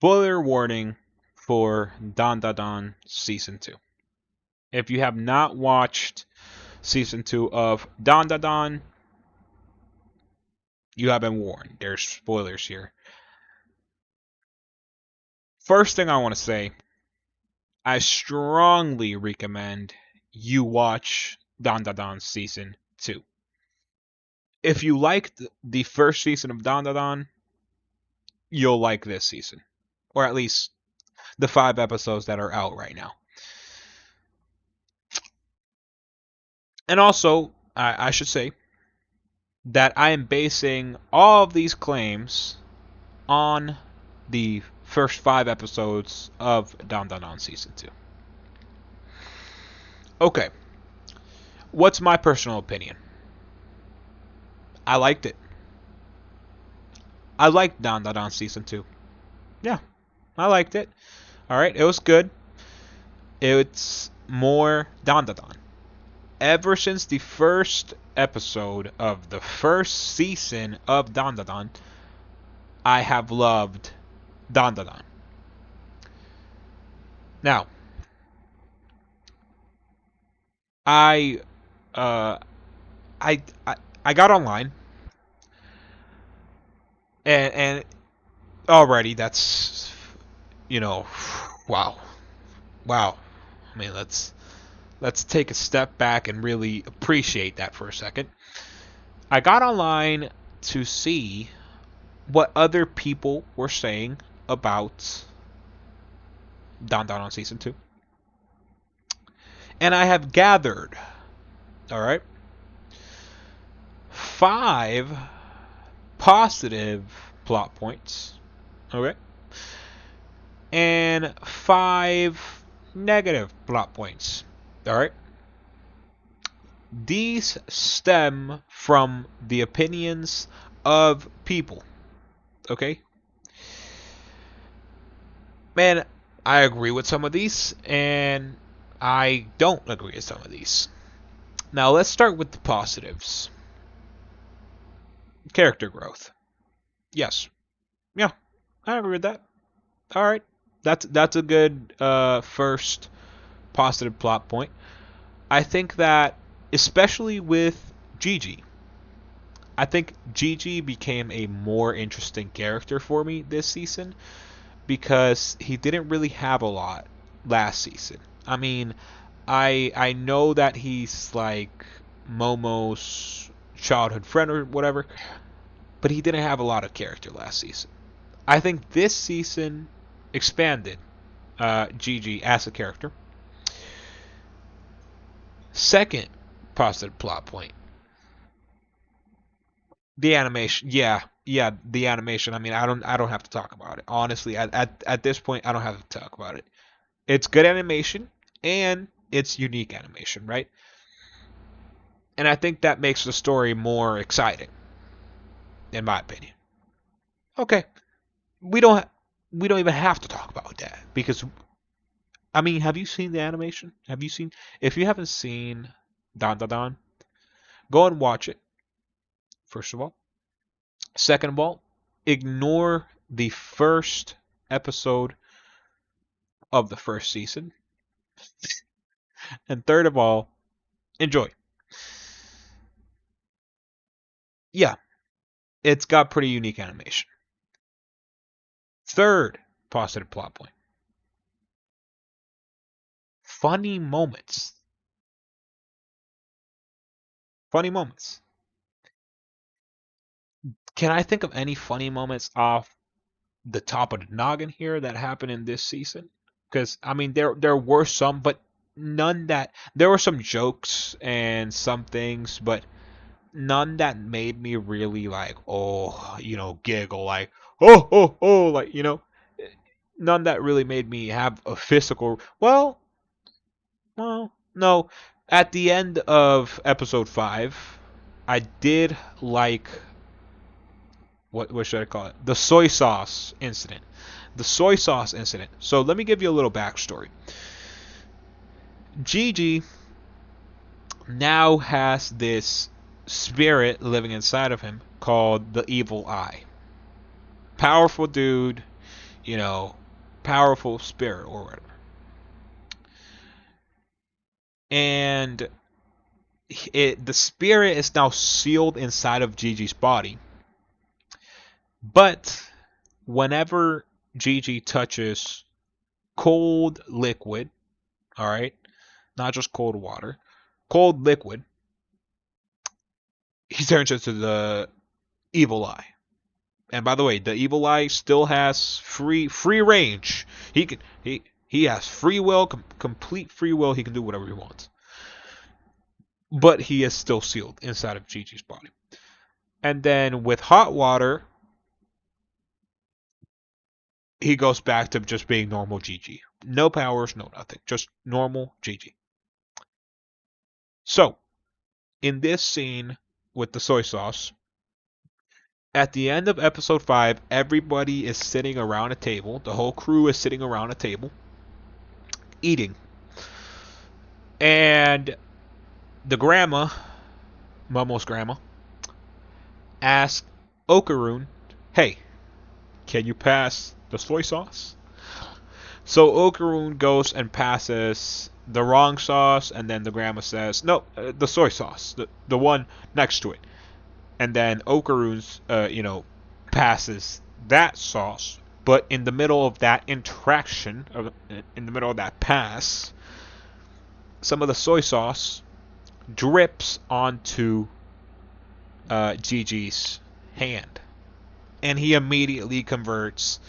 Spoiler warning for Dandadan Season 2. If you have not watched Season 2 of Dandadan, you have been warned. There's spoilers here. First thing I want to say, I strongly recommend you watch Dandadan Season 2. If you liked the first season of Dandadan, you'll like this season. Or at least the 5 episodes that are out right now. And also, I should say that I am basing all of these claims on the first 5 episodes of Dandadan Season 2. Okay, what's my personal opinion? I liked it. I liked Dandadan Season 2. Yeah, I liked it. Alright, it was good. It's more Dandadan. Ever since the first episode of the first season of Dandadan, I have loved Dandadan. Now, I uh I I, I got online and already that's wow. Wow. I mean, let's take a step back and really appreciate that for a second. I got online to see what other people were saying about Dandadan Season 2. And I have gathered, alright, 5 positive plot points, okay, and 5 negative plot points, alright. These stem from the opinions of people, okay. Man, I agree with some of these, and I don't agree with some of these. Now let's start with the positives. Character growth. Yes. Yeah, I agree with that. Alright. That's a good first positive plot point. I think that especially with Gigi. I think Gigi became a more interesting character for me this season because he didn't really have a lot last season. I mean, I know that he's like Momo's childhood friend or whatever, but he didn't have a lot of character last season. I think this season expanded Gigi as a character. Second positive plot point. The animation. Yeah, the animation. I mean, I don't have to talk about it. Honestly, at this point I don't have to talk about it. It's good animation and it's unique animation, right? And I think that makes the story more exciting in my opinion. Okay, we don't we don't even have to talk about that because I mean, have you seen the animation? Have you seen? If you haven't seen Don Da Don, go and watch it. First of all, second of all, ignore the first episode of the first season, and third of all, enjoy. Yeah, it's got pretty unique animation. Third positive plot point: funny moments. Funny moments. Can I think of any funny moments off the top of the noggin here that happened in this season? Because I mean, there were some, but none that there were some jokes and some things, but none that made me really like giggle like oh like none that really made me have a physical well no. At the end of episode 5, I did like what should I call it? The soy sauce incident. The soy sauce incident. So let me give you a little backstory. Gigi now has this spirit living inside of him called the Evil Eye. Powerful dude. you know, powerful spirit or whatever. And the spirit is now sealed inside of Gigi's body. But whenever Gigi touches cold liquid, all right, not just cold water, cold liquid, he turns into the evil eye. And by the way, the evil eye still has free range. He has free will, complete free will. He can do whatever he wants. But he is still sealed inside of Gigi's body. And then with hot water, he goes back to just being normal Gigi. No powers, no nothing. Just normal Gigi. So, in this scene with the soy sauce, at the end of episode 5, everybody is sitting around a table. The whole crew is sitting around a table, eating. And the grandma, Momo's grandma, asked Okaroon, hey, can you pass the soy sauce? So Okaroon goes and passes the wrong sauce, and then the grandma says, no, the soy sauce, the one next to it. And then Okaroon's, passes that sauce, but in the middle of that interaction, in the middle of that pass, some of the soy sauce drips onto Gigi's hand, and he immediately converts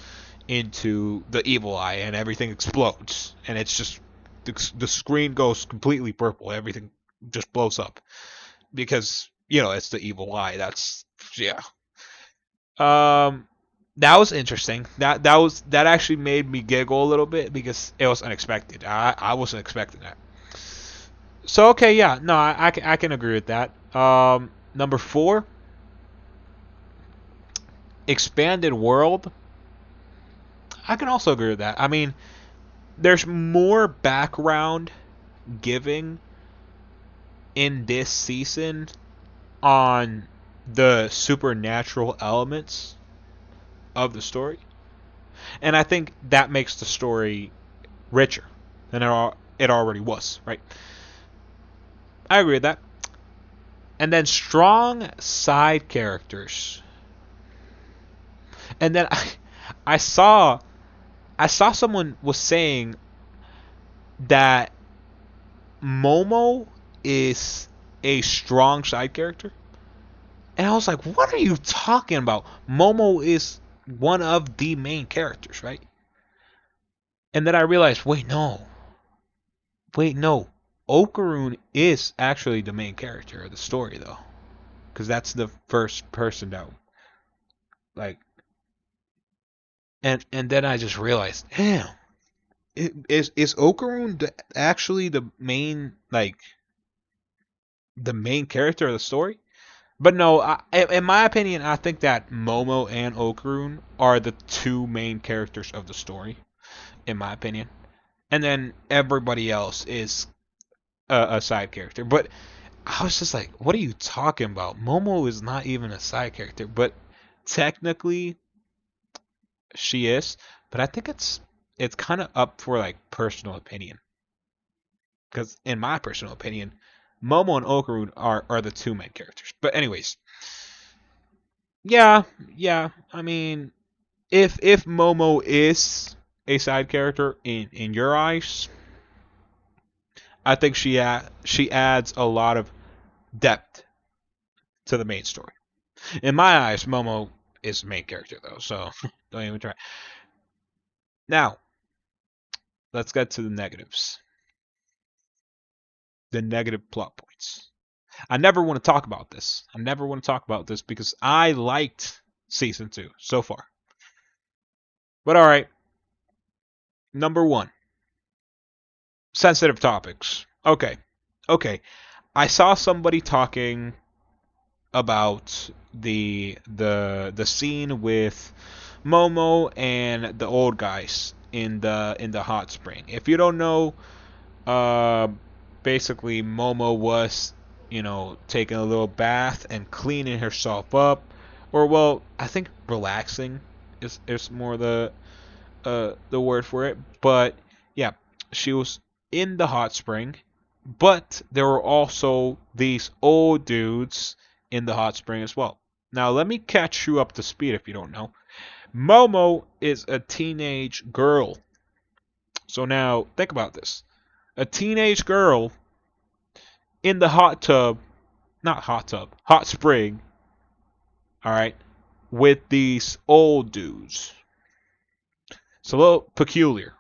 into the evil eye, and everything explodes, and it's just the screen goes completely purple. Everything just blows up because it's the evil eye. That's yeah. That was interesting. That actually made me giggle a little bit because it was unexpected. I wasn't expecting that. So okay, yeah, no, I can agree with that. Number 4, expanded world. I can also agree with that. I mean, there's more background giving in this season on the supernatural elements of the story, and I think that makes the story richer than it already was, right? I agree with that. And then strong side characters. And then I saw someone was saying that Momo is a strong side character. And I was like, what are you talking about? Momo is one of the main characters, right? And then I realized, wait, no. Okaroon is actually the main character of the story, though. Because that's the first person that, like... And then I just realized, damn. Is Okaroon actually the main, the main character of the story? But no, in my opinion, I think that Momo and Okaroon are the two main characters of the story, in my opinion. And then everybody else is a side character. But I was just like, what are you talking about? Momo is not even a side character, but technically she is. But I think it's kind of up for personal opinion. Because in my personal opinion, Momo and Okaroon are the two main characters. But anyways, yeah. I mean, if Momo is a side character in your eyes, I think she adds a lot of depth to the main story. In my eyes, Momo is the main character though, so don't even try. Now, let's get to the negatives. The negative plot points. I never want to talk about this. Because I liked season 2 so far. But alright. Number 1. Sensitive topics. Okay. I saw somebody talking about the scene with Momo and the old guys in the hot spring. If you don't know, basically Momo was, taking a little bath and cleaning herself up, or well, I think relaxing is more the the word for it, but yeah, she was in the hot spring, but there were also these old dudes in the hot spring as well. Now let me catch you up to speed if you don't know. Momo is a teenage girl. So now think about this. A teenage girl in the hot tub, not hot tub, hot spring, all right, with these old dudes. It's a little peculiar.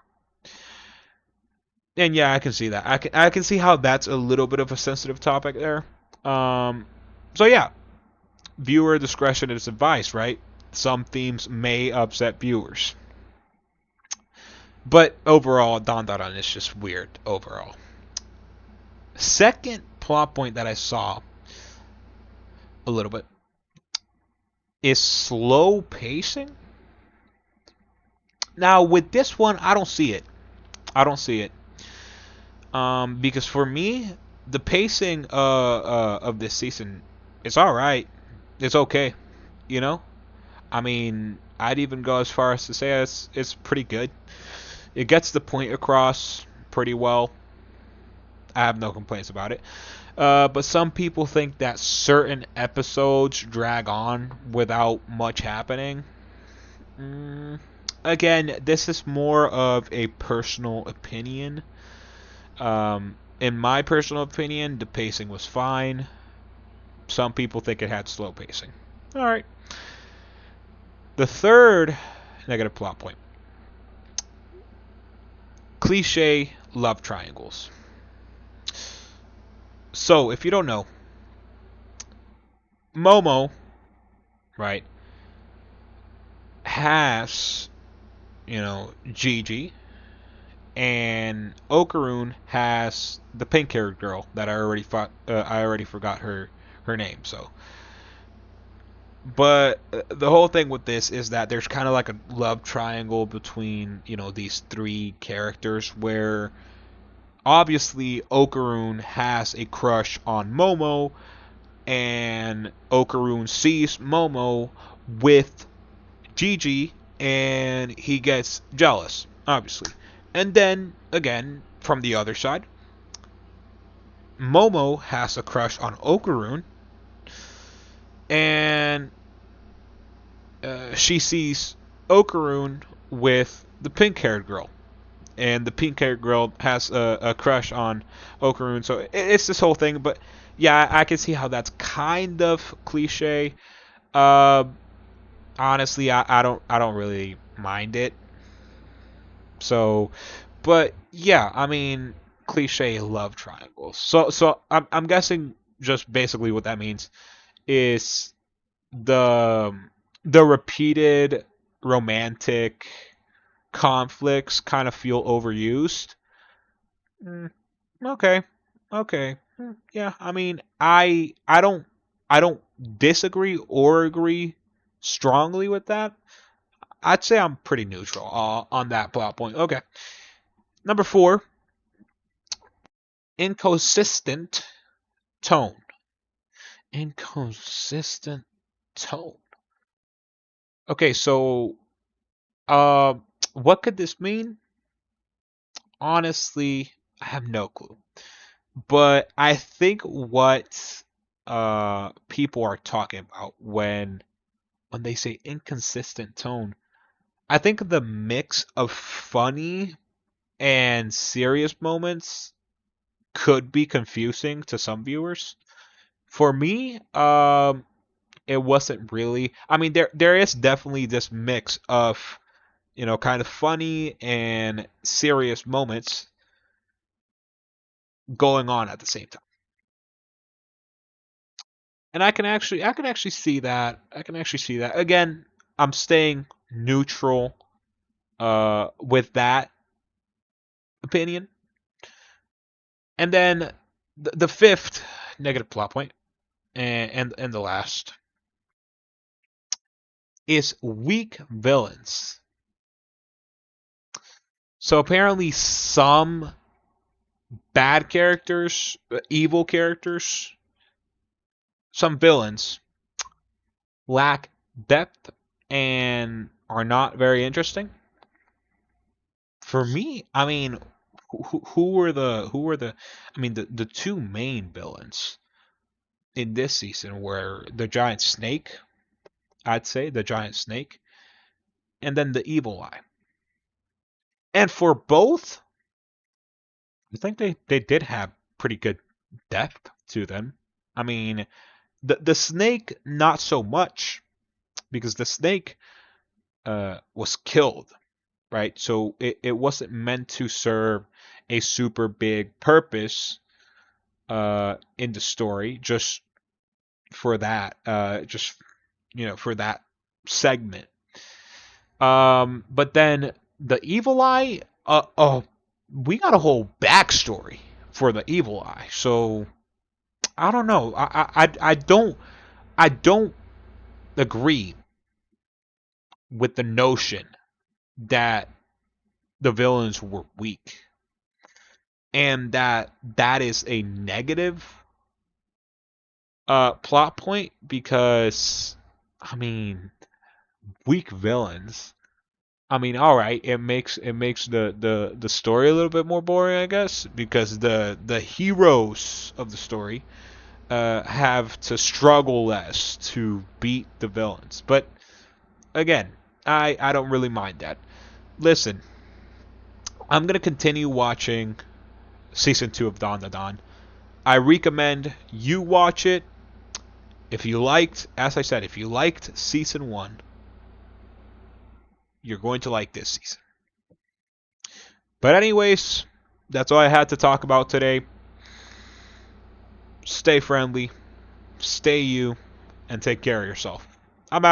And yeah, I can see that. I can see how that's a little bit of a sensitive topic there. Um, so yeah, viewer discretion is advised, right? Some themes may upset viewers, but overall, Dandadan is just weird overall. Second plot point that I saw a little bit is slow pacing. Now with this one, I don't see it. I don't see it. Because for me, the pacing of this season is all right. It's okay. You know, I mean, I'd even go as far as to say it's pretty good. It gets the point across pretty well. I have no complaints about it. But some people think that certain episodes drag on without much happening. Mm, Again, this is more of a personal opinion. In my personal opinion, the pacing was fine. Some people think it had slow pacing. All right. The third negative plot point: cliche love triangles. So, if you don't know, Momo, right, has, Gigi, and Okarun has the pink-haired girl that I already forgot her name. So, but the whole thing with this is that there's kind of like a love triangle between these three characters where obviously Okarun has a crush on Momo, and Okarun sees Momo with Gigi, and he gets jealous, obviously. And then, again, from the other side, Momo has a crush on Okarun, and she sees Okarun with the pink-haired girl. And the pink-haired girl has a crush on Okarun. So it's this whole thing. But yeah, I can see how that's kind of cliche. Uh, Honestly, I don't really mind it. So, but yeah, I mean, cliche love triangles. So I'm guessing just basically what that means is the the repeated romantic conflicts kind of feel overused. Mm, okay, okay, yeah. I mean, I don't disagree or agree strongly with that. I'd say I'm pretty neutral on that plot point. Okay. Number four, inconsistent tone. Inconsistent tone. Okay, so uh, what could this mean? Honestly, I have no clue. But I think what people are talking about when they say inconsistent tone, I think the mix of funny and serious moments could be confusing to some viewers. For me, it wasn't really. I mean, there is definitely this mix of kind of funny and serious moments going on at the same time, and I can actually see that. I can actually see that. Again, I'm staying neutral with that opinion. And then the fifth negative plot point, and the last, is weak villains. So apparently some bad characters, evil characters, some villains lack depth and are not very interesting. For me, I mean, who were the I mean the two main villains in this season were the giant snake, I'd say the giant snake, and then the evil eye. And for both, I think they did have pretty good depth to them. I mean, the snake not so much because the snake was killed, right? So it wasn't meant to serve a super big purpose in the story just for that just for that segment. But then the evil eye, we got a whole backstory for the evil eye. So I don't know. I don't agree with the notion that the villains were weak and that is a negative plot point because I mean weak villains. I mean, all right, it makes the story a little bit more boring, I guess, because the heroes of the story have to struggle less to beat the villains. But again, I don't really mind that. Listen, I'm gonna continue watching season 2 of Dandadan. I recommend you watch it. If you liked, as I said, if you liked season 1, you're going to like this season. But anyways, that's all I had to talk about today. Stay friendly, stay you, and take care of yourself. I'm out.